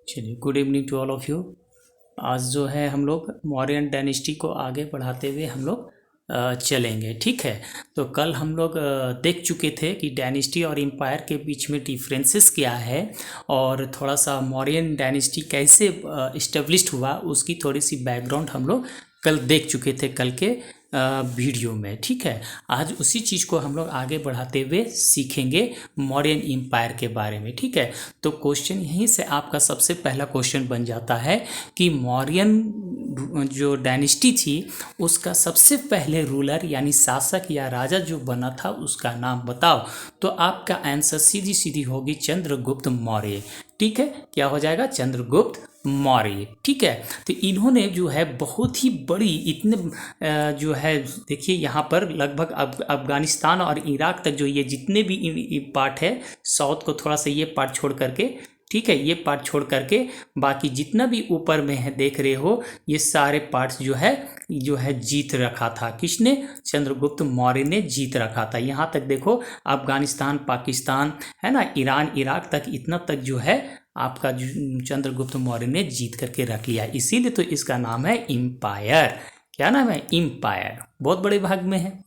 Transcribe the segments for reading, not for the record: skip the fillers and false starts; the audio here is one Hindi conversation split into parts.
चलिए, good evening to all of you. आज जो है हम लोग मौर्यन डायनेस्टी को आगे बढ़ाते हुए हम लोग चलेंगे। ठीक है, तो कल हम लोग देख चुके थे कि डायनेस्टी और एम्पायर के बीच में डिफरेंसेस क्या है, और थोड़ा सा मौर्यन डायनेस्टी कैसे इस्टेब्लिश्ड हुआ उसकी थोड़ी सी बैकग्राउंड हम लोग कल देख चुके थे कल के वीडियो में। ठीक है, आज उसी चीज़ को हम लोग आगे बढ़ाते हुए सीखेंगे मौर्यन एम्पायर के बारे में। ठीक है, तो क्वेश्चन यहीं से आपका सबसे पहला क्वेश्चन बन जाता है कि मौर्यन जो डायनेस्टी थी उसका सबसे पहले रूलर यानी शासक या राजा जो बना था उसका नाम बताओ। तो आपका आंसर सीधी सीधी होगी चंद्रगुप्त मौर्य। ठीक है, क्या हो जाएगा? चंद्रगुप्त मौर्य। ठीक है, तो इन्होंने जो है बहुत ही बड़ी इतने जो है, देखिए यहाँ पर लगभग अफगानिस्तान और इराक तक जो ये जितने भी पार्ट है, साउथ को थोड़ा सा ये पार्ट छोड़ करके, ठीक है, ये पार्ट छोड़ करके बाकी जितना भी ऊपर में है देख रहे हो, ये सारे पार्ट्स जो है जीत रखा था। किसने? चंद्रगुप्त मौर्य ने जीत रखा था। यहाँ तक देखो, अफगानिस्तान, पाकिस्तान है ना, ईरान, इराक तक, इतना तक जो है आपका चंद्रगुप्त मौर्य ने जीत करके रख लिया। इसीलिए तो इसका नाम है एम्पायर। क्या नाम है? एम्पायर। बहुत बड़े भाग में है।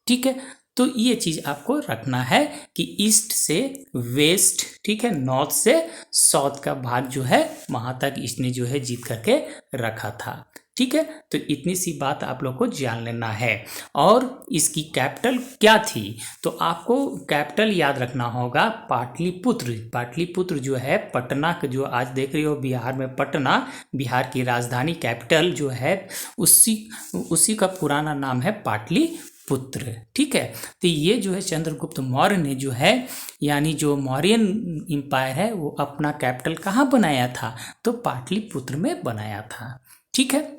ठीक है, तो ये चीज आपको रखना है कि ईस्ट से वेस्ट, ठीक है, नॉर्थ से साउथ का भाग जो है वहां तक इसने जो है जीत करके रखा था। ठीक है, तो इतनी सी बात आप लोग को जान लेना है। और इसकी कैपिटल क्या थी? तो आपको कैपिटल याद रखना होगा पाटलिपुत्र। पाटलिपुत्र जो है पटना का, जो आज देख रहे हो बिहार में पटना, बिहार की राजधानी कैपिटल जो है उसी का पुराना नाम है पाटलिपुत्र। ठीक है, तो ये जो है चंद्रगुप्त मौर्य ने जो है, यानी जो मौर्यन एम्पायर है, वो अपना कैपिटल कहाँ बनाया था? तो पाटलिपुत्र में बनाया था। ठीक है,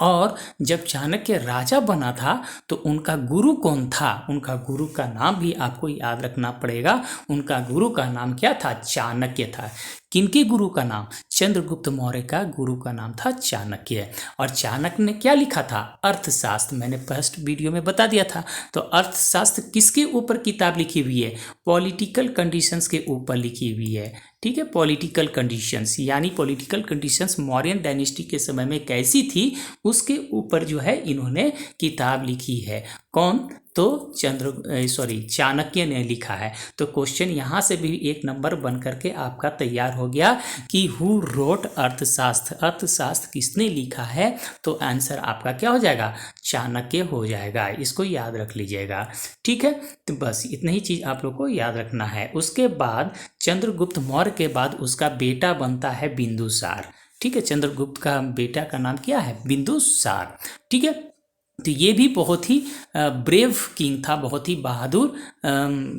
और जब चाणक्य राजा बना था तो उनका गुरु कौन था? उनका गुरु का नाम भी आपको याद रखना पड़ेगा। उनका गुरु का नाम क्या था? चाणक्य था। किनके गुरु का नाम? चंद्रगुप्त मौर्य का गुरु का नाम था चाणक्य। और चाणक्य ने क्या लिखा था? अर्थशास्त्र। मैंने फर्स्ट वीडियो में बता दिया था। तो अर्थशास्त्र किसके ऊपर किताब लिखी हुई है? पॉलिटिकल कंडीशंस के ऊपर लिखी हुई है। ठीक है, पॉलिटिकल कंडीशंस, यानी पॉलिटिकल कंडीशंस मौर्यन डायनेस्टी के समय में कैसी थी उसके ऊपर जो है इन्होंने किताब लिखी है। कौन? तो चाणक्य ने लिखा है। तो क्वेश्चन यहाँ से भी एक नंबर बन करके आपका तैयार हो गया कि हु रोट अर्थशास्त्र। अर्थशास्त्र किसने लिखा है? तो आंसर आपका क्या हो जाएगा? चाणक्य हो जाएगा। इसको याद रख लीजिएगा। ठीक है, तो बस इतना ही चीज आप लोग को याद रखना है। उसके बाद चंद्रगुप्त मौर्य के बाद उसका बेटा बनता है बिंदुसार। ठीक है, चंद्रगुप्त का बेटा का नाम क्या है? बिंदुसार। ठीक है, तो ये भी बहुत ही ब्रेव किंग था, बहुत ही बहादुर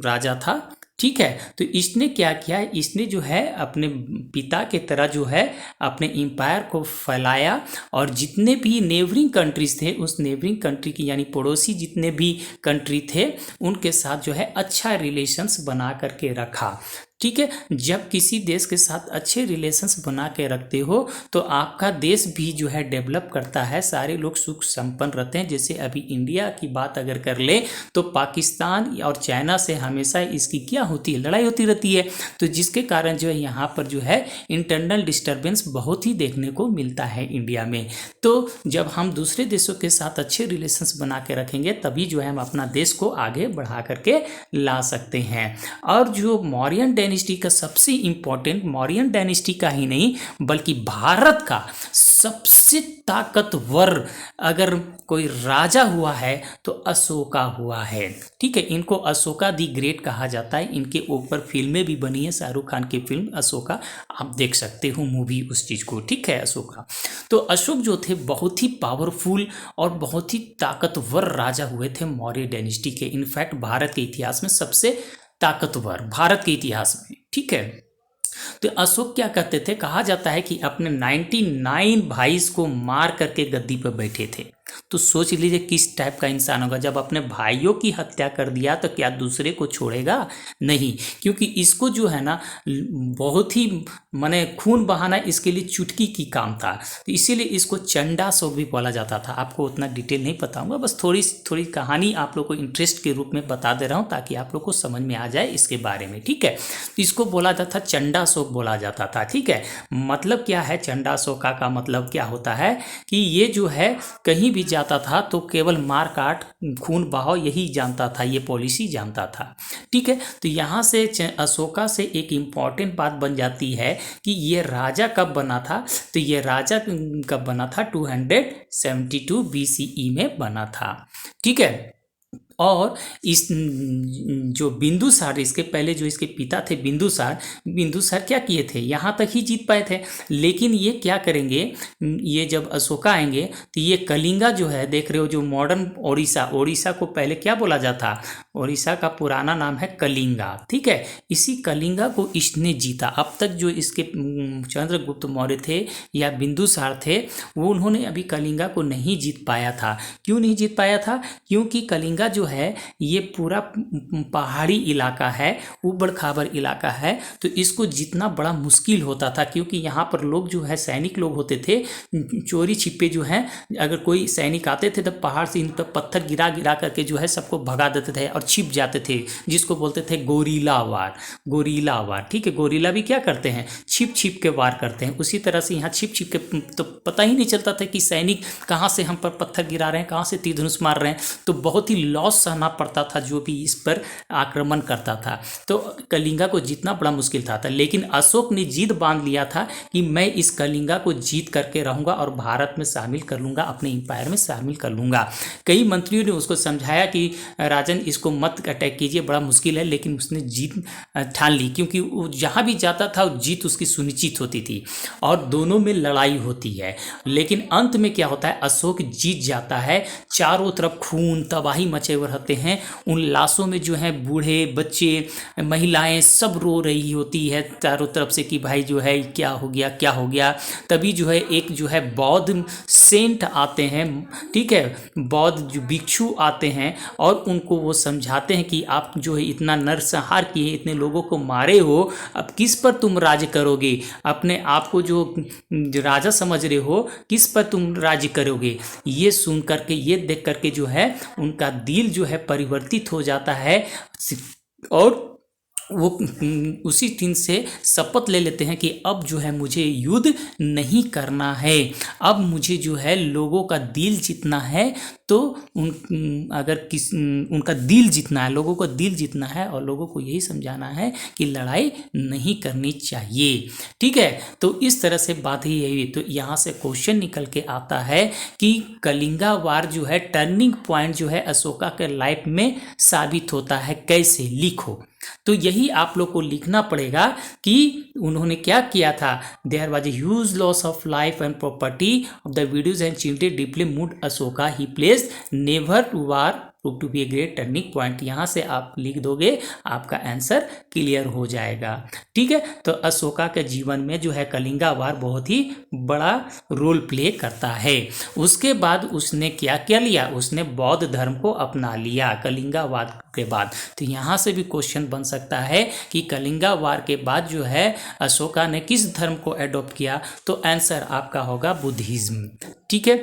राजा था। ठीक है, तो इसने क्या किया? इसने जो है अपने पिता के तरह जो है अपने एम्पायर को फैलाया, और जितने भी नेबरिंग कंट्रीज थे उस नेबरिंग कंट्री की, यानी पड़ोसी जितने भी कंट्री थे उनके साथ जो है अच्छा रिलेशंस बना करके रखा। ठीक है, जब किसी देश के साथ अच्छे रिलेशंस बना के रखते हो तो आपका देश भी जो है डेवलप करता है, सारे लोग सुख संपन्न रहते हैं। जैसे अभी इंडिया की बात अगर कर ले तो पाकिस्तान और चाइना से हमेशा इसकी क्या होती है? लड़ाई होती रहती है। तो जिसके कारण जो है यहाँ पर जो है इंटरनल डिस्टर्बेंस बहुत ही देखने को मिलता है इंडिया में। तो जब हम दूसरे देशों के साथ अच्छे रिलेशंस बना के रखेंगे तभी जो है हम अपना देश को आगे बढ़ा करके ला सकते हैं। और जो मौर्यन डायनेस्टी का सबसे इंपॉर्टेंट, मौर्यन डायनेस्टी का ही नहीं बल्कि भारत का सबसे ताकतवर अगर कोई राजा हुआ है तो अशोका हुआ है। ठीक है, इनको अशोका दी ग्रेट कहा जाता है। इनके ऊपर फिल्में भी बनी है, शाहरुख खान की फिल्म अशोका, आप देख सकते हो मूवी उस चीज को। ठीक है, अशोका। तो अशोक जो थे बहुत ही पावरफुल और बहुत ही ताकतवर राजा हुए थे मौर्य डायनेस्टी के। इनफैक्ट भारत के इतिहास में सबसे ताकतवर, भारत के इतिहास में। ठीक है, तो अशोक क्या कहते थे? कहा जाता है कि अपने 99 भाई को मार करके गद्दी पर बैठे थे। तो सोच लीजिए किस टाइप का इंसान होगा। जब अपने भाइयों की हत्या कर दिया तो क्या दूसरे को छोड़ेगा? नहीं, क्योंकि इसको जो है ना बहुत ही माने खून बहाना इसके लिए चुटकी की काम था, तो इसीलिए इसको चंडाशोक भी बोला जाता था। आपको उतना डिटेल नहीं पता होगा, बस थोड़ी थोड़ी कहानी आप लोग को इंटरेस्ट के रूप में बता दे रहा हूँ ताकि आप लोग को समझ में आ जाए इसके बारे में, ठीक है। तो इसको बोला जाता था चंडाशोक बोला जाता था, ठीक है। मतलब क्या है, चंडाशोका का मतलब क्या होता है कि ये जो है कहीं भी जाता था तो केवल मार काट खून बहाव यही जानता था, ये पॉलिसी जानता था, ठीक है। तो यहाँ से अशोका से एक इम्पॉर्टेंट बात बन जाती है कि ये राजा कब बना था। तो ये राजा कब बना था, 272 BCE में बना था, ठीक है। और इस जो बिंदुसार, इसके पहले जो इसके पिता थे बिंदुसार क्या किए थे, यहाँ तक ही जीत पाए थे। लेकिन ये क्या करेंगे, ये जब अशोका आएंगे तो ये कलिंगा जो है, देख रहे हो जो मॉडर्न ओडिशा को पहले क्या बोला जाता, ओडिशा का पुराना नाम है कलिंगा, ठीक है। इसी कलिंगा को इसने जीता। अब तक जो इसके चंद्रगुप्त मौर्य थे या बिंदुसार थे, वो उन्होंने अभी कलिंगा को नहीं जीत पाया था। क्यों नहीं जीत पाया था? क्योंकि कलिंगा जो है ये पूरा पहाड़ी इलाका है, ऊबड़ खाबड़ इलाका है, तो इसको जीतना बड़ा मुश्किल होता था। क्योंकि यहाँ पर लोग जो है सैनिक लोग होते थे, चोरी छिपे जो हैं, अगर कोई सैनिक आते थे तो पहाड़ से इन पर पत्थर गिरा गिरा करके जो है सबको भगा देते थे और छिप जाते थे, जिसको बोलते थे गोरीला वार, ठीक है। गोरीला भी क्या करते हैं, छिप छिप के वार करते हैं। उसी तरह से यहाँ छिप छिप के तो पता ही नहीं चलता था कि सैनिक कहाँ से हम पर पत्थर गिरा रहे हैं, कहाँ से तीर धनुष मार रहे हैं, तो बहुत ही लॉस सहना पड़ता था जो भी इस पर आक्रमण करता था। तो कलिंगा को जीतना बड़ा मुश्किल था। लेकिन अशोक ने जिद बांध लिया था कि मैं इस कलिंगा को जीत करके रहूंगा और भारत में शामिल कर लूंगा, अपने एम्पायर में शामिल कर लूंगा। कई मंत्रियों ने उसको समझाया कि राजन इसको मत अटैक कीजिए, बड़ा मुश्किल है, लेकिन उसने जीत ठान ली, क्योंकि वो जहाँ भी जाता था जीत उसकी सुनिश्चित होती थी और दोनों में लड़ाई होती है। लेकिन अंत में क्या होता है, अशोक जीत जाता है। चारों तरफ खून तबाही मचे हुए रहते हैं, उन लाशों में जो है बूढ़े बच्चे महिलाएं सब रो रही होती है चारों तरफ से कि भाई जो है क्या हो गया क्या हो गया। तभी जो है एक जो है बौद्ध सेंट आते हैं, ठीक है, बौद्ध जो भिक्षु आते हैं और उनको वो समझाते हैं कि आप जो है इतना नरसंहार किए, इतने लोगों को मारे हो, अब किस पर तुम राज करोगे, अपने आप को जो राजा समझ रहे हो किस पर तुम राज करोगे। ये सुन करके, ये देख करके जो है उनका दिल जो है परिवर्तित हो जाता है और वो उसी दिन से शपथ ले लेते हैं कि अब जो है मुझे युद्ध नहीं करना है, अब मुझे जो है लोगों का दिल जीतना है। तो उनका दिल जीतना है, लोगों को दिल जीतना है और लोगों को यही समझाना है कि लड़ाई नहीं करनी चाहिए, ठीक है। तो इस तरह से बात ही यही। तो यहाँ से क्वेश्चन निकल के आता है कि कलिंगा वार जो है टर्निंग पॉइंट जो है अशोका के लाइफ में साबित होता है, कैसे, लिखो। तो यही आप लोग को लिखना पड़ेगा कि उन्होंने क्या किया था। There was a huge loss of life and property of the widows and children deeply moved Ashoka, he placed never to war prove to be a great turning point. यहाँ से आप लिख दोगे, आपका आंसर क्लियर हो जाएगा, ठीक है। तो अशोका के जीवन में जो है कलिंगा वार बहुत ही बड़ा रोल प्ले करता है। उसके बाद उसने क्या क्या लिया, उसने बौद्ध धर्म को अपना लिया कलिंगा वार के बाद। तो यहाँ से भी क्वेश्चन बन सकता है कि कलिंगा वार के बाद जो है अशोका ने किस धर्म को एडॉप्ट किया, तो आंसर आपका होगा बुद्धिज्म, ठीक है।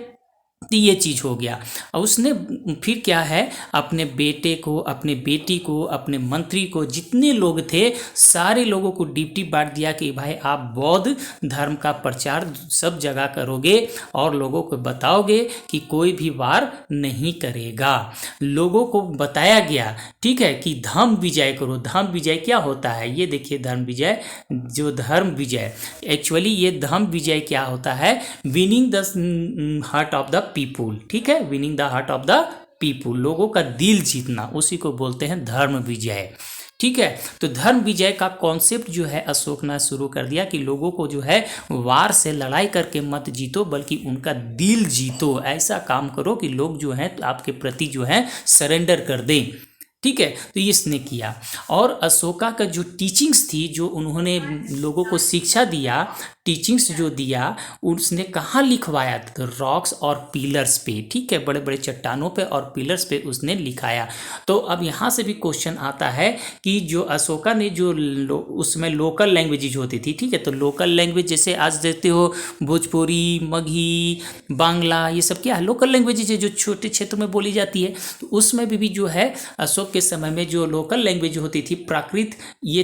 तो ये चीज़ हो गया। और उसने फिर क्या है, अपने बेटे को, अपने बेटी को, अपने मंत्री को, जितने लोग थे सारे लोगों को ड्यूटी बांट दिया कि भाई आप बौद्ध धर्म का प्रचार सब जगह करोगे और लोगों को बताओगे कि कोई भी वार नहीं करेगा। लोगों को बताया गया, ठीक है, कि धर्म विजय करो। धर्म विजय क्या होता है, ये देखिए, धर्म विजय, जो धर्म विजय, एक्चुअली ये धर्म विजय क्या होता है, winning the heart of the people, ठीक है, winning the heart of the people, लोगों का दिल जीतना, उसी को बोलते हैं धर्म विजय, ठीक है। तो धर्म विजय का कॉन्सेप्ट जो है अशोक ने शुरू कर दिया कि लोगों को जो है वार से लड़ाई करके मत जीतो, बल्कि उनका दिल जीतो। ऐसा काम करो कि लोग जो हैं आपके प्रति जो है सरेंडर कर दें, ठीक है। तो ये इसने किया। और अशोका का जो टीचिंग्स थी, जो उन्होंने लोगों को शिक्षा दिया, टीचिंग्स जो दिया, उसने कहाँ लिखवाया? तो रॉक्स और पिलर्स पे, ठीक है, बड़े बड़े चट्टानों पे और पिलर्स पे उसने लिखाया। तो अब यहाँ से भी क्वेश्चन आता है कि जो अशोका ने जो उसमें लोकल लैंग्वेजेज होती थी, ठीक है, तो लोकल लैंग्वेज जैसे आज देखते हो भोजपुरी, मगही, बांग्ला, ये सब क्या है? लोकल लैंग्वेजेज है जो छोटे क्षेत्र में बोली जाती है। तो उसमें भी जो है अशोक के समय में जो लोकल लैंग्वेज होती थी, प्राकृत, ये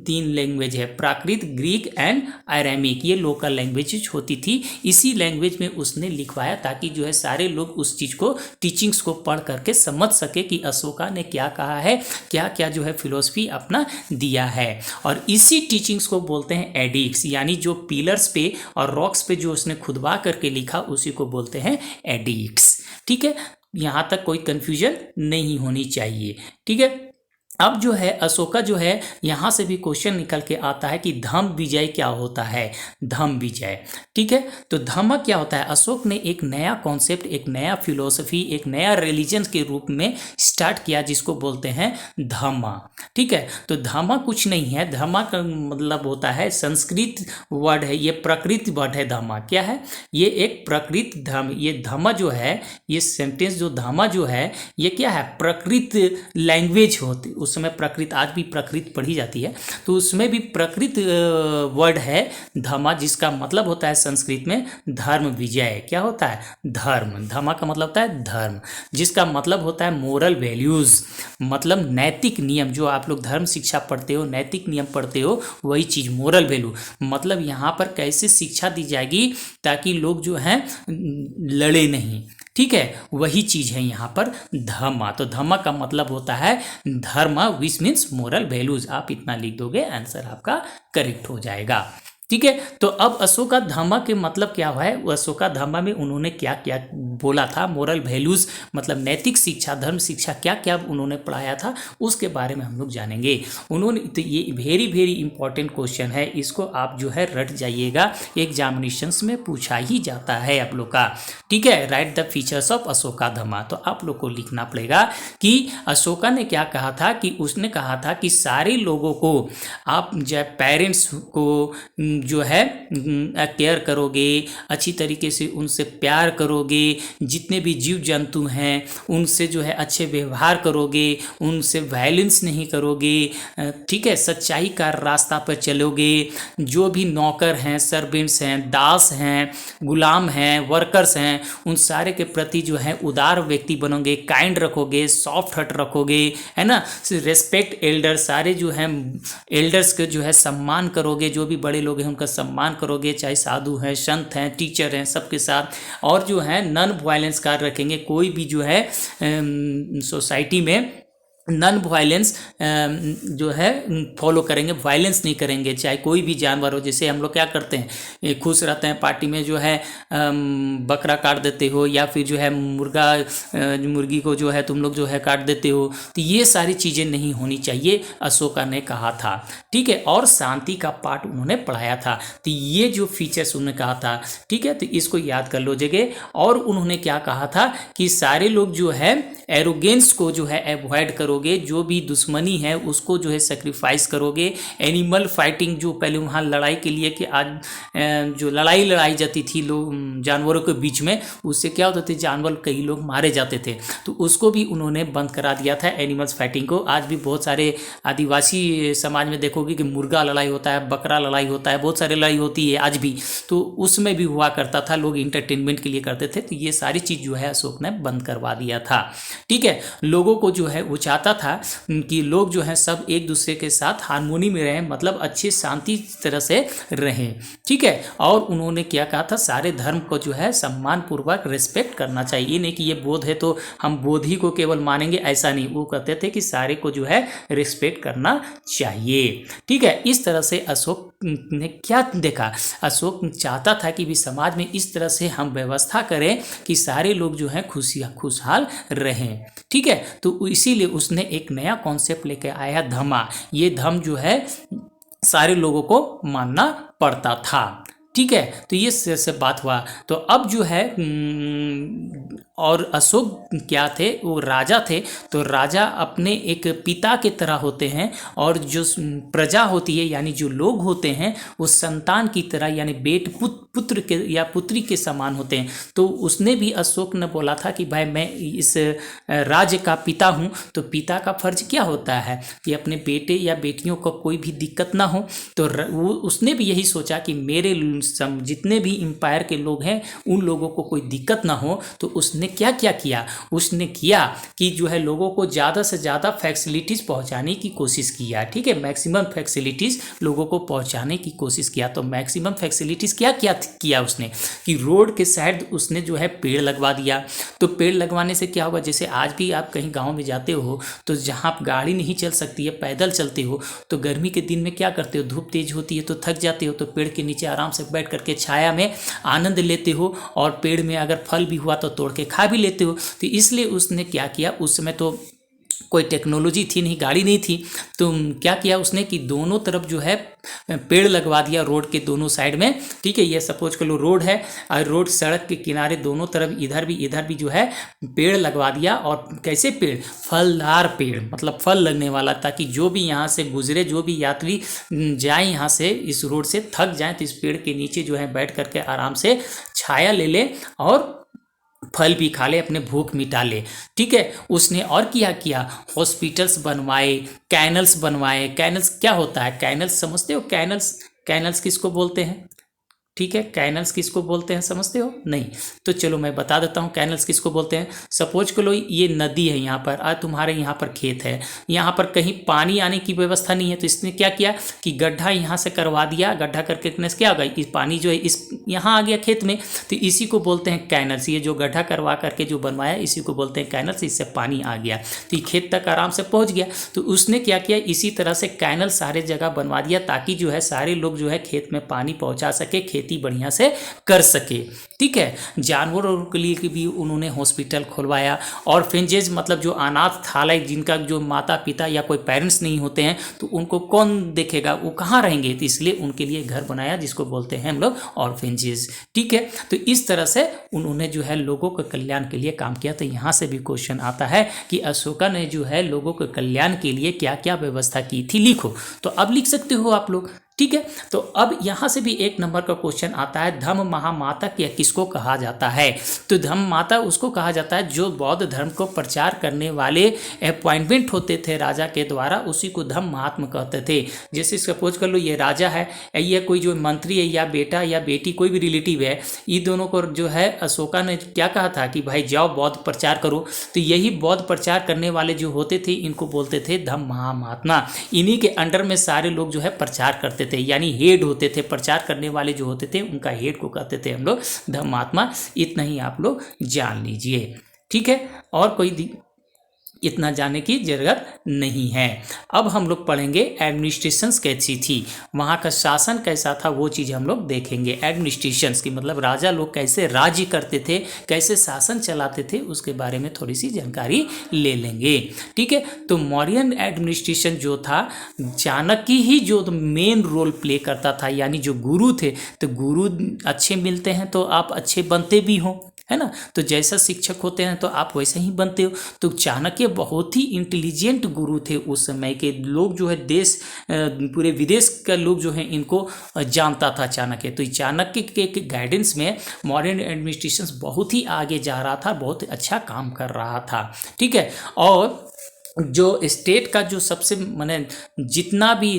तीन लैंग्वेज है, प्राकृत, ग्रीक एंड अरेमिक, ये लोकल लैंग्वेज होती थी। इसी लैंग्वेज में उसने लिखवाया ताकि जो है सारे लोग उस चीज़ को, टीचिंग्स को पढ़ करके समझ सके कि अशोका ने क्या कहा है, क्या क्या जो है फिलोसफी अपना दिया है। और इसी टीचिंग्स को बोलते हैं एडिक्स, यानी जो पिलर्स पे और रॉक्स पे जो उसने खुदवा करके लिखा उसी को बोलते हैं एडिक्स। ठीक है, यहाँ तक कोई कंफ्यूजन नहीं होनी चाहिए। ठीक है, अब जो है अशोका जो है, यहाँ से भी क्वेश्चन निकल के आता है कि धम्म विजय क्या होता है? धम्म विजय, ठीक है, तो धम्म क्या होता है? अशोक ने एक नया कॉन्सेप्ट, एक नया फिलोसफी, एक नया रिलीजन के रूप में स्टार्ट किया जिसको बोलते हैं धम्म। ठीक है, तो धम्म कुछ नहीं है, धम्म का मतलब होता है, संस्कृत वर्ड है, ये प्रकृत वर्ड है। धम्म क्या है? ये एक प्रकृत धम्म, ये धम्म जो है, ये सेंटेंस जो धम्म जो है, ये क्या है? प्रकृत लैंग्वेज होती, उसमें प्रकृत, आज भी प्रकृत पढ़ी जाती है, तो उसमें भी प्रकृत वर्ड है धम्म, जिसका मतलब होता है संस्कृत में धर्म विजय। क्या होता है? धर्म। धम्म का मतलब होता है धर्म, जिसका मतलब होता है मोरल वैल्यूज, मतलब नैतिक नियम। जो आप लोग धर्म शिक्षा पढ़ते हो, नैतिक नियम पढ़ते हो, वही चीज मोरल वैल्यू। मतलब यहाँ पर कैसे शिक्षा दी जाएगी ताकि लोग जो हैं लड़े नहीं, ठीक है, वही चीज है यहाँ पर धम्म। तो धम्म का मतलब होता है धर्म, विच मीन्स मोरल वैल्यूज। आप इतना लिख दोगे, आंसर आपका करेक्ट हो जाएगा। ठीक है, तो अब अशोका धम्म के मतलब क्या हुआ है? अशोका धम्म में उन्होंने क्या क्या बोला था, मोरल वैल्यूज मतलब नैतिक शिक्षा, धर्म शिक्षा, क्या क्या उन्होंने पढ़ाया था, उसके बारे में हम लोग जानेंगे। उन्होंने, तो ये वेरी वेरी इंपॉर्टेंट क्वेश्चन है, इसको आप जो है रट जाइएगा, एग्जामिनेशंस में पूछा ही जाता है आप लोग का। ठीक है, right the features of Ashoka Dhamma. तो आप लोग को लिखना पड़ेगा कि अशोका ने क्या कहा था, कि उसने कहा था कि सारे लोगों को आप जो पेरेंट्स को जो है केयर करोगे, अच्छी तरीके से उनसे प्यार करोगे, जितने भी जीव जंतु हैं उनसे जो है अच्छे व्यवहार करोगे, उनसे वायलेंस नहीं करोगे, ठीक है, सच्चाई का रास्ता पर चलोगे, जो भी नौकर हैं, सर्वेंट्स हैं, दास हैं, गुलाम हैं, वर्कर्स हैं, उन सारे के प्रति जो है उदार व्यक्ति बनोगे, काइंड रखोगे, सॉफ्ट हार्ट रखोगे, है ना, रेस्पेक्ट एल्डर, सारे जो हैं एल्डर्स के जो है सम्मान करोगे, जो भी बड़े लोग हैं उनका सम्मान करोगे, चाहे साधु हैं, संत हैं, टीचर हैं, सबके साथ। और जो है नॉन वायलेंस कार्य रखेंगे, कोई भी जो है सोसाइटी में नॉन वायलेंस जो है फॉलो करेंगे, वायलेंस नहीं करेंगे, चाहे कोई भी जानवर हो। जैसे हम लोग क्या करते हैं, खुश रहते हैं पार्टी में जो है बकरा काट देते हो, या फिर जो है मुर्गी को जो है तुम लोग जो है काट देते हो, तो ये सारी चीज़ें नहीं होनी चाहिए, अशोका ने कहा था। ठीक है, और शांति का पाठ उन्होंने पढ़ाया था। तो ये जो फीचर्स उन्होंने कहा था, ठीक है, तो इसको याद कर लो जगह। और उन्होंने क्या कहा था कि सारे लोग जो है एरोगेंस को जो है अवॉइड करोगे, जो भी दुश्मनी है उसको जो है सेक्रीफाइस करोगे। एनिमल फाइटिंग, जो पहले वहाँ लड़ाई के लिए कि आज जो लड़ाई लड़ाई जाती थी लोग जानवरों के बीच में, उससे क्या होता था, जानवर कई लोग मारे जाते थे, तो उसको भी उन्होंने बंद करा दिया था, एनिमल्स फाइटिंग को। आज भी बहुत सारे आदिवासी समाज में देखोगे कि मुर्गा लड़ाई होता है, बकरा लड़ाई होता है, बहुत सारी लड़ाई होती है आज भी, तो उसमें भी हुआ करता था, लोग इंटरटेनमेंट के लिए करते थे। तो ये सारी चीज़ जो है अशोक ने बंद करवा दिया था। ठीक है, लोगों को जो है वो चाहता था कि लोग जो है सब एक दूसरे के साथ हारमोनी में रहें, मतलब अच्छे शांति तरह से रहें। ठीक है, और उन्होंने क्या कहा था, सारे धर्म को जो है सम्मान पूर्वक रिस्पेक्ट करना चाहिए। नहीं कि ये बौद्ध है तो हम बौद्ध ही को केवल मानेंगे, ऐसा नहीं। वो कहते थे कि सारे को जो है रिस्पेक्ट करना चाहिए। ठीक है, इस तरह से अशोक ने क्या देखा, अशोक चाहता था कि भी समाज में इस तरह से हम व्यवस्था करें कि सारे लोग जो हैं खुशहाल रहें। ठीक है, तो इसीलिए उसने एक नया कॉन्सेप्ट लेके आया धम्म। ये धम्म जो है सारे लोगों को मानना पड़ता था। ठीक है। तो ये सब बात हुआ। तो अब जो है और अशोक क्या थे, वो राजा थे। तो राजा अपने एक पिता के तरह होते हैं, और जो प्रजा होती है यानी जो लोग होते हैं वो संतान की तरह यानी पुत्र के या पुत्री के समान होते हैं। तो उसने भी, अशोक ने बोला था कि भाई मैं इस राज्य का पिता हूँ, तो पिता का फर्ज क्या होता है कि अपने बेटे या बेटियों को कोई भी दिक्कत ना हो। तो वो उसने भी यही सोचा कि मेरे जितने भी एम्पायर के लोग हैं उन लोगों को कोई दिक्कत ना हो। तो उसने क्या क्या किया, उसने किया कि जो है लोगों को ज़्यादा से ज़्यादा फैसिलिटीज़ पहुंचाने की कोशिश किया। ठीक है, मैक्सिमम फैसिलिटीज़ लोगों को पहुंचाने की कोशिश किया। तो मैक्सिमम फैसिलिटीज़ क्या क्या किया उसने कि रोड के साइड उसने जो है पेड़ लगवा दिया। तो पेड़ लगवाने से क्या होगा, जैसे आज भी आप कहीं गाँव में जाते हो तो जहाँ गाड़ी नहीं चल सकती है, पैदल चलते हो, तो गर्मी के दिन में क्या करते हो, धूप तेज होती है तो थक जाते हो, तो पेड़ के नीचे आराम से बैठ करके छाया में आनंद लेते हो, और पेड़ में अगर फल भी हुआ तो तोड़ के खा भी लेते हो। तो इसलिए उसने क्या किया, उस समय तो कोई टेक्नोलॉजी थी नहीं, गाड़ी नहीं थी, तो क्या किया उसने कि दोनों तरफ जो है पेड़ लगवा दिया रोड के दोनों साइड में। ठीक है, ये सपोज कर लो रोड है, और रोड सड़क के किनारे दोनों तरफ इधर भी जो है पेड़ लगवा दिया। और कैसे पेड़, फलदार पेड़, मतलब फल लगने वाला, ताकि जो भी यहाँ से गुजरे, जो भी यात्री जाए यहाँ से इस रोड से, थक जाए तो इस पेड़ के नीचे जो है बैठ करके आराम से छाया ले ले और फल भी खा ले, अपने भूख मिटा ले। ठीक है, उसने और क्या किया, हॉस्पिटल्स बनवाए, कैनल्स बनवाए। कैनल्स क्या होता है, कैनल्स समझते हो, कैनल्स, कैनल्स किसको बोलते हैं? ठीक है, कैनल्स किसको बोलते हैं समझते हो? नहीं, तो चलो मैं बता देता हूँ कैनल्स किसको बोलते हैं। सपोज करो ये नदी है यहाँ पर, और तुम्हारे यहाँ पर खेत है, यहाँ पर कहीं पानी आने की व्यवस्था नहीं है, तो इसने क्या किया कि गड्ढा यहाँ से करवा दिया। गड्ढा करके क्या होगा, इस पानी जो है इस यहाँ आ गया खेत में, तो इसी को बोलते हैं कैनल्स। ये जो गड्ढा करवा करके जो बनवाया इसी को बोलते हैं कैनल्स, इससे पानी आ गया तो ये खेत तक आराम से पहुँच गया। तो उसने क्या किया, इसी तरह से कैनल सारे जगह बनवा दिया, ताकि जो है सारे लोग जो है खेत में पानी पहुँचा सके, खेती बढ़िया से कर सके। ठीक है, जानवरों के लिए भी उन्होंने हॉस्पिटल खुलवाया। और फिंजेज मतलब जो अनाथालय, जिनका जो माता पिता या कोई पेरेंट्स नहीं होते हैं, तो उनको कौन देखेगा, वो कहाँ रहेंगे, तो इसलिए उनके लिए घर बनाया जिसको बोलते हैं हम लोग ऑर्फेंजेस। ठीक है, तो इस तरह से उन्होंने जो है लोगों के कल्याण के लिए काम किया। तो यहाँ से भी क्वेश्चन आता है कि अशोका ने जो है लोगों के कल्याण के लिए क्या क्या व्यवस्था की थी, लिखो। तो अब लिख सकते हो आप लोग। ठीक है, तो अब यहाँ से भी एक नंबर का क्वेश्चन आता है, धम्म महामाता किसको कहा जाता है? तो धम्म माता उसको कहा जाता है जो बौद्ध धर्म को प्रचार करने वाले अपॉइंटमेंट होते थे राजा के द्वारा, उसी को धम्म महात्मा कहते थे। जैसे सपोज कर लो ये राजा है, ये कोई जो मंत्री है या बेटा या बेटी कोई भी रिलेटिव है, ये दोनों को जो है अशोका ने क्या कहा था कि भाई जाओ बौद्ध प्रचार करो। तो यही बौद्ध प्रचार करने वाले जो होते थे इनको बोलते थे धम्म महात्मा। इन्हीं के अंडर में सारे लोग जो है प्रचार करते थे, यानी हेड होते थे, प्रचार करने वाले जो होते थे उनका हेड को कहते थे हम लोग धम्मात्मा। इतना ही आप लोग जान लीजिए। ठीक है, और कोई इतना जानने की जरूरत नहीं है। अब हम लोग पढ़ेंगे एडमिनिस्ट्रेशंस कैसी थी, वहाँ का शासन कैसा था, वो चीज़ हम लोग देखेंगे। एडमिनिस्ट्रेशंस की मतलब राजा लोग कैसे राज्य करते थे, कैसे शासन चलाते थे, उसके बारे में थोड़ी सी जानकारी ले लेंगे। ठीक है, तो मौर्यन एडमिनिस्ट्रेशन जो था, चाणक्य ही जो मेन रोल प्ले करता था, यानी जो गुरु थे, तो गुरु अच्छे मिलते हैं तो आप अच्छे बनते भी हो, है ना। तो जैसा शिक्षक होते हैं तो आप वैसे ही बनते हो। तो चाणक्य बहुत ही इंटेलिजेंट गुरु थे। उस समय के लोग जो है देश, पूरे विदेश का लोग जो है इनको जानता था चाणक्य। तो चाणक्य के गाइडेंस में मॉडर्न एडमिनिस्ट्रेशन बहुत ही आगे जा रहा था, बहुत अच्छा काम कर रहा था। ठीक है, और जो स्टेट का जो सबसे माने जितना भी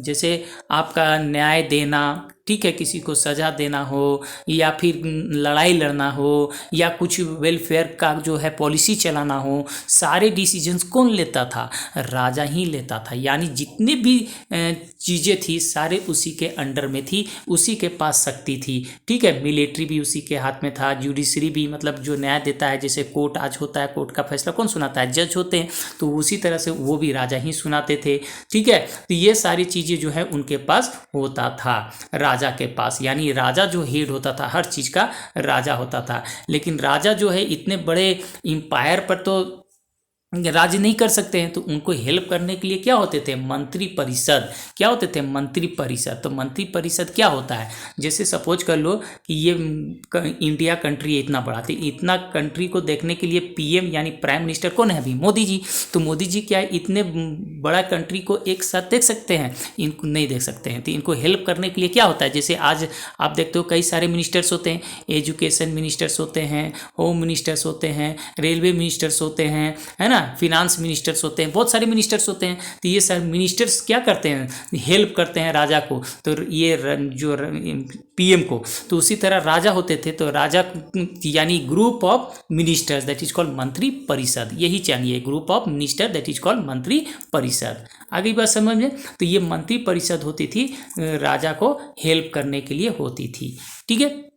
जैसे आपका न्याय देना, ठीक है, किसी को सजा देना हो या फिर लड़ाई लड़ना हो या कुछ वेलफेयर का जो है पॉलिसी चलाना हो, सारे डिसीजंस कौन लेता था? राजा ही लेता था। यानी जितनी भी चीज़ें थी सारे उसी के अंडर में थी, उसी के पास शक्ति थी। ठीक है, मिलिट्री भी उसी के हाथ में था, जुडिशरी भी मतलब जो न्याय देता है, जैसे कोर्ट आज होता है, कोर्ट का फैसला कौन सुनाता है? जज होते हैं, तो उसी तरह से वो भी राजा ही सुनाते थे। ठीक है, तो ये सारी चीज़ें जो है उनके पास होता था, राजा के पास। यानी राजा जो हेड होता था, हर चीज़ का राजा होता था। लेकिन राजा जो है इतने बड़े एम्पायर पर तो राज्य नहीं कर सकते हैं, तो उनको हेल्प करने के लिए क्या होते थे, मंत्री परिषद। क्या होते थे, मंत्री परिषद। तो मंत्री परिषद क्या होता है, जैसे सपोज कर लो कि ये इंडिया कंट्री इतना बड़ा, तो इतना कंट्री को देखने के लिए पीएम यानी प्राइम मिनिस्टर कौन है अभी, मोदी जी। तो मोदी जी क्या है, इतने बड़ा कंट्री को एक साथ देख सकते हैं, इनको नहीं देख सकते हैं। तो इनको हेल्प करने के लिए क्या होता है, जैसे आज आप देखते हो कई सारे मिनिस्टर्स होते हैं, एजुकेशन मिनिस्टर्स होते हैं, होम मिनिस्टर्स होते हैं, रेलवे मिनिस्टर्स होते हैं, है ना, फिनांस मिनिस्टर्स होते हैं, बहुत सारे मिनिस्टर्स होते हैं। तो ये सारे मिनिस्टर्स क्या करते हैं, हेल्प करते हैं राजा को, तो ये जो पीएम को। तो उसी तरह राजा होते थे, तो राजा यानी group of ministers that is called मंत्री परिषद। यही चाहिए, group of minister that is called मंत्री परिषद। आगे बात समझ में। तो ये मंत्री परिषद होती थी, राजा को हेल्प करने के लिए होती थी, ठीक है।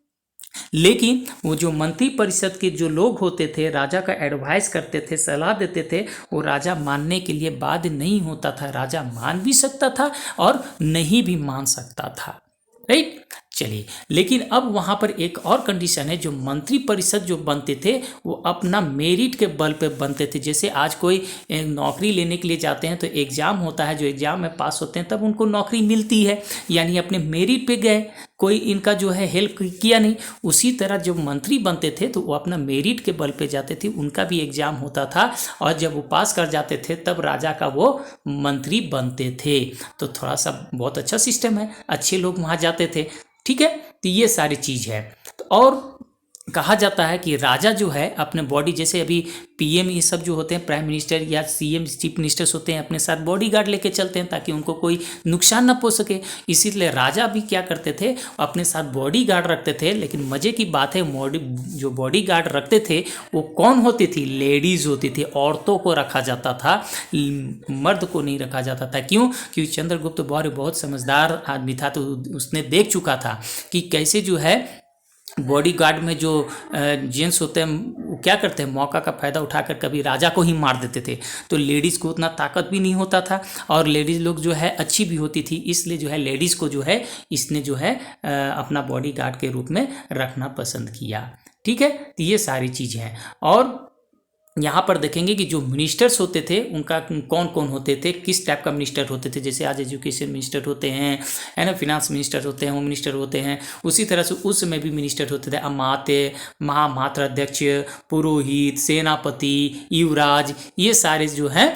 लेकिन वो जो मंत्री परिषद के जो लोग होते थे, राजा का एडवाइस करते थे, सलाह देते थे, वो राजा मानने के लिए बाध्य नहीं होता था। राजा मान भी सकता था और नहीं भी मान सकता था, राइट। चलिए, लेकिन अब वहाँ पर एक और कंडीशन है, जो मंत्री परिषद जो बनते थे वो अपना मेरिट के बल पे बनते थे। जैसे आज कोई नौकरी लेने के लिए जाते हैं तो एग्ज़ाम होता है, जो एग्ज़ाम में पास होते हैं तब उनको नौकरी मिलती है, यानी अपने मेरिट पे गए, कोई इनका जो है हेल्प किया नहीं। उसी तरह जब मंत्री बनते थे तो वो अपना मेरिट के बल पे जाते थे, उनका भी एग्ज़ाम होता था और जब वो पास कर जाते थे तब राजा का वो मंत्री बनते थे। तो थोड़ा सा बहुत अच्छा सिस्टम है, अच्छे लोग वहाँ जाते थे, ठीक है। तो ये सारी चीज़ है। तो और कहा जाता है कि राजा जो है अपने बॉडी, जैसे अभी पीएम ये सब जो होते हैं, प्राइम मिनिस्टर या सीएम चीफ मिनिस्टर्स होते हैं, अपने साथ बॉडीगार्ड लेके चलते हैं ताकि उनको कोई नुकसान ना पहुंच सके। इसीलिए राजा भी क्या करते थे, अपने साथ बॉडीगार्ड रखते थे। लेकिन मज़े की बात है, जो बॉडीगार्ड रखते थे वो कौन होती थी, लेडीज़ होती थी, औरतों को रखा जाता था, मर्द को नहीं रखा जाता था। क्यों? क्योंकि चंद्रगुप्त मौर्य बहुत समझदार आदमी था, तो उसने देख चुका था कि कैसे जो है बॉडीगार्ड में जो जेंट्स होते हैं वो क्या करते हैं, मौका का फ़ायदा उठाकर कभी राजा को ही मार देते थे। तो लेडीज़ को उतना ताकत भी नहीं होता था और लेडीज़ लोग जो है अच्छी भी होती थी, इसलिए जो है लेडीज़ को जो है इसने जो है अपना बॉडीगार्ड के रूप में रखना पसंद किया, ठीक है। तो ये सारी चीज़ें हैं। और यहाँ पर देखेंगे कि जो मिनिस्टर्स होते थे उनका कौन कौन होते थे, किस टाइप का मिनिस्टर होते थे। जैसे आज एजुकेशन मिनिस्टर होते हैं, है ना, फिनांस मिनिस्टर होते हैं, होम मिनिस्टर होते हैं। उसी तरह से उस समय भी मिनिस्टर होते थे, अमात्य, महामात्र अध्यक्ष, पुरोहित, सेनापति, युवराज, ये सारे जो हैं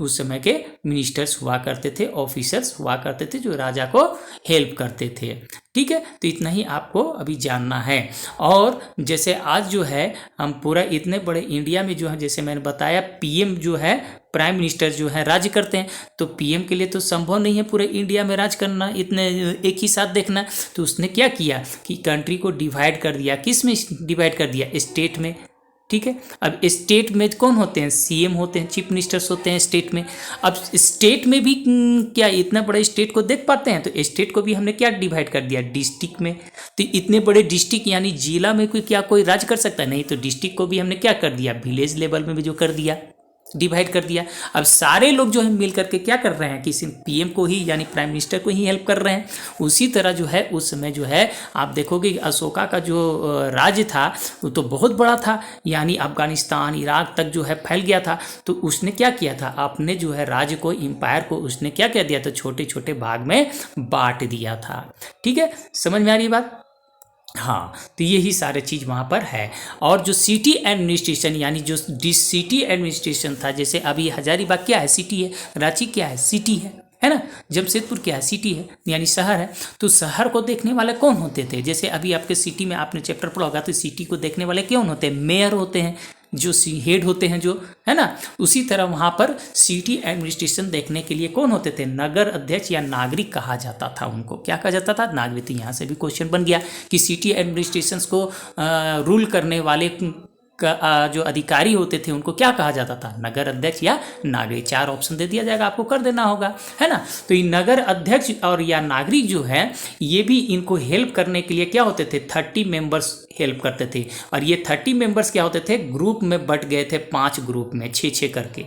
उस समय के मिनिस्टर्स हुआ करते थे, ऑफिसर्स हुआ करते थे जो राजा को हेल्प करते थे, ठीक है। तो इतना ही आपको अभी जानना है। और जैसे आज जो है हम पूरा इतने बड़े इंडिया में जो है, जैसे मैंने बताया पीएम जो है, प्राइम मिनिस्टर जो है राज करते हैं, तो पीएम के लिए तो संभव नहीं है पूरे इंडिया में राज करना, इतने एक ही साथ देखना। तो उसने क्या किया कि कंट्री को डिवाइड कर दिया। किस में डिवाइड कर दिया? स्टेट में, ठीक है। अब स्टेट में कौन होते हैं? सीएम होते हैं, चीफ मिनिस्टर्स होते हैं स्टेट में। अब स्टेट में भी क्या इतना बड़े स्टेट को देख पाते हैं? तो स्टेट को भी हमने क्या डिवाइड कर दिया? डिस्ट्रिक्ट में। तो इतने बड़े डिस्ट्रिक्ट यानी जिला में कोई राज कर सकता है? नहीं। तो डिस्ट्रिक्ट को भी हमने क्या कर दिया? विलेज लेवल में भी जो कर दिया, डिवाइड कर दिया। अब सारे लोग जो है मिल करके क्या कर रहे हैं, किसी पीएम को ही यानी प्राइम मिनिस्टर को ही हेल्प कर रहे हैं। उसी तरह जो है उस समय जो है आप देखोगे कि अशोका का जो राज्य था वो तो बहुत बड़ा था, यानी अफगानिस्तान, इराक तक जो है फैल गया था। तो उसने क्या किया था, अपने जो है राज्य को, एम्पायर को उसने क्या कह दिया था, छोटे छोटे भाग में बांट दिया था, ठीक है। समझ में आ रही बात? हाँ, तो यही सारे चीज़ वहाँ पर है। और जो सिटी एडमिनिस्ट्रेशन यानी जो सिटी एडमिनिस्ट्रेशन था, जैसे अभी हजारीबाग क्या है? सिटी है। रांची क्या है? सिटी है ना। जमशेदपुर क्या है? सिटी है, यानी शहर है। तो शहर को देखने वाले कौन होते थे? जैसे अभी आपके सिटी में आपने चैप्टर पढ़ा होगा, तो सिटी को देखने वाले कौन होते हैं? मेयर होते हैं, जो हेड होते हैं, जो है ना। उसी तरह वहाँ पर सिटी एडमिनिस्ट्रेशन देखने के लिए कौन होते थे? नगर अध्यक्ष या नागरिक कहा जाता था उनको। क्या कहा जाता था? नागरिक। तो यहाँ से भी क्वेश्चन बन गया कि सिटी एडमिनिस्ट्रेशन को रूल करने वाले का जो अधिकारी होते थे उनको क्या कहा जाता था? नगर अध्यक्ष या नागरिक। 4 ऑप्शन दे दिया जाएगा, आपको कर देना होगा, है ना। तो ये नगर अध्यक्ष और या नागरिक जो है ये भी इनको हेल्प करने के लिए क्या होते थे? 30 मेंबर्स हेल्प करते थे। और ये 30 मेंबर्स क्या होते थे? ग्रुप में बट गए थे, 5 ग्रुप में, 6-6 करके।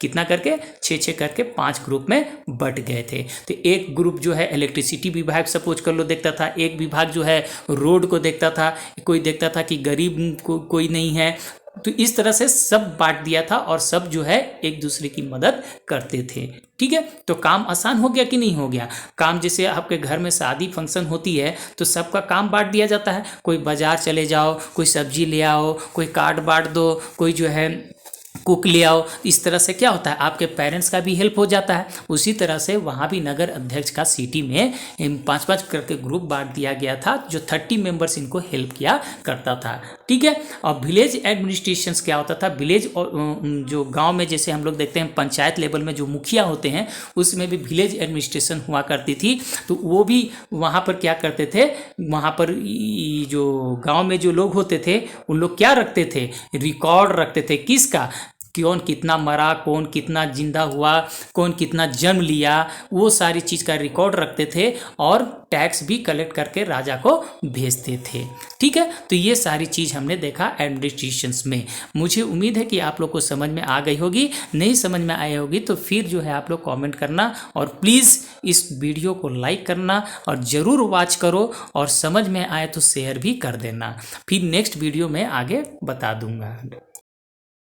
कितना करके? 6-6 करके 5 ग्रुप में बट गए थे। तो एक ग्रुप जो है इलेक्ट्रिसिटी विभाग सपोज कर लो देखता था, एक विभाग जो है रोड को देखता था, कोई देखता था कि गरीब को कोई नहीं है, तो इस तरह से सब बांट दिया था और सब जो है एक दूसरे की मदद करते थे। ठीक है, तो काम आसान हो गया कि नहीं हो गया। काम जैसे आपके घर में शादी फंक्शन होती है तो सबका काम बांट दिया जाता है, कोई बाजार चले जाओ, कोई सब्जी ले आओ, कोई कार्ड बांट दो, कोई जो है कुक ले आओ। इस तरह से क्या होता है, आपके पेरेंट्स का भी हेल्प हो जाता है। उसी तरह से वहाँ भी नगर अध्यक्ष का सिटी में 5-5 करके ग्रुप बांट दिया गया था, जो 30 मेंबर्स इनको हेल्प किया करता था। ठीक है, और विलेज एडमिनिस्ट्रेशन क्या होता था, विलेज जो गांव में जैसे हम लोग देखते हैं पंचायत लेवल में जो मुखिया होते हैं उसमें भी विलेज एडमिनिस्ट्रेशन हुआ करती थी। तो वो भी वहाँ पर क्या करते थे, वहाँ पर जो गाँव में जो लोग होते थे उन लोग क्या रखते थे, रिकॉर्ड रखते थे। किसका, कौन कितना मरा, कौन कितना जिंदा हुआ, कौन कितना जन्म लिया, वो सारी चीज़ का रिकॉर्ड रखते थे और टैक्स भी कलेक्ट करके राजा को भेजते थे। ठीक है, तो ये सारी चीज़ हमने देखा एडमिनिस्ट्रेशंस में। मुझे उम्मीद है कि आप लोग को समझ में आ गई होगी। नहीं समझ में आई होगी तो फिर जो है आप लोग कमेंट करना, और प्लीज़ इस वीडियो को लाइक करना और ज़रूर वॉच करो, और समझ में आए तो शेयर भी कर देना। फिर नेक्स्ट वीडियो में आगे बता दूंगा।